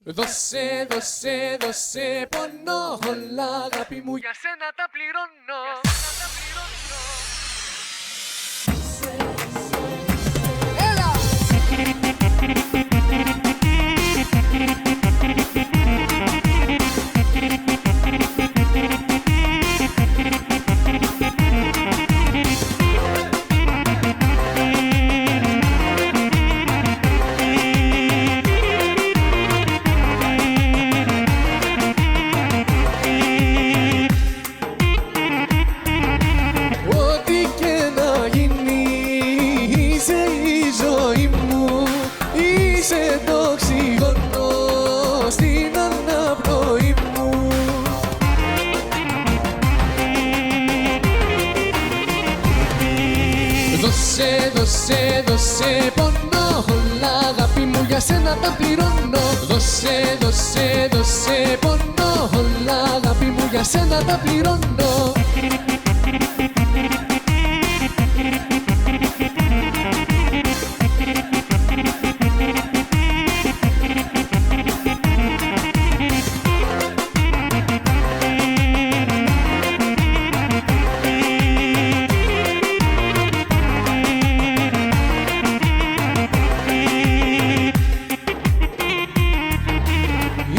Δώσε, δώσε, δώσε πόνο, όλα αγάπη μου, για σένα τα πληρώνω. Έλα! Είσαι το οξυγόνο στην αναπνοή μου. Δώσε, δώσε, δώσε πόνο, όλα αγάπη μου, για σένα τα πληρώνω. Δώσε, δώσε, δώσε πόνο, όλα αγάπη μου, για σένα τα πληρώνω.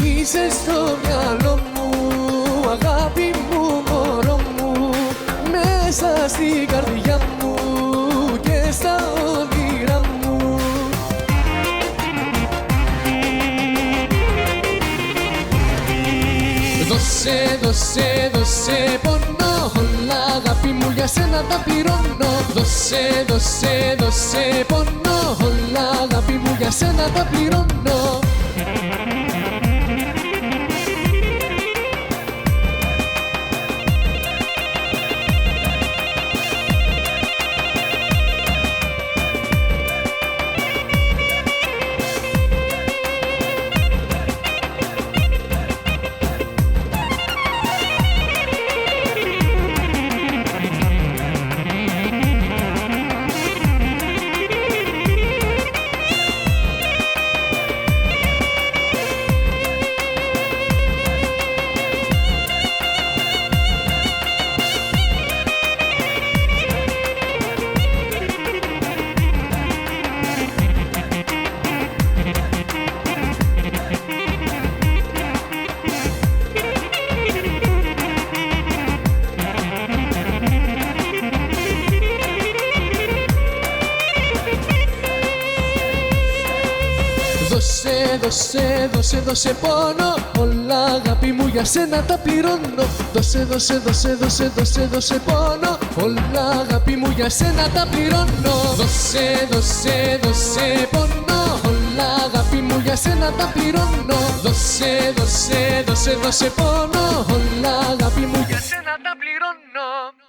Είσαι στο μυαλό μου, αγάπη μου, μωρό μου, μέσα στην καρδιά μου και στα όνειρά μου. Δώσε, δώσε, δώσε πόνο, όλα αγάπη μου, για σένα τα πληρώνω. Δώσε, δώσε, δώσε πόνο, όλα αγάπη μου, για σένα τα πληρώνω. Δώσε, δώσε, δώσε, δώσε πόνο, όλα αγάπη μου, για σένα τα πληρώνω. Δώσε, δώσε, δώσε, δώσε, δώσε, δώσε πόνο, όλα αγάπη μου, για σένα τα πληρώνω. Δώσε, δώσε, δώσε πόνο, όλα αγάπη μου, για σένα τα πληρώνω. Δώσε, δώσε, δώσε, δώσε πόνο, όλα αγάπη μου, για σένα τα πληρώνω.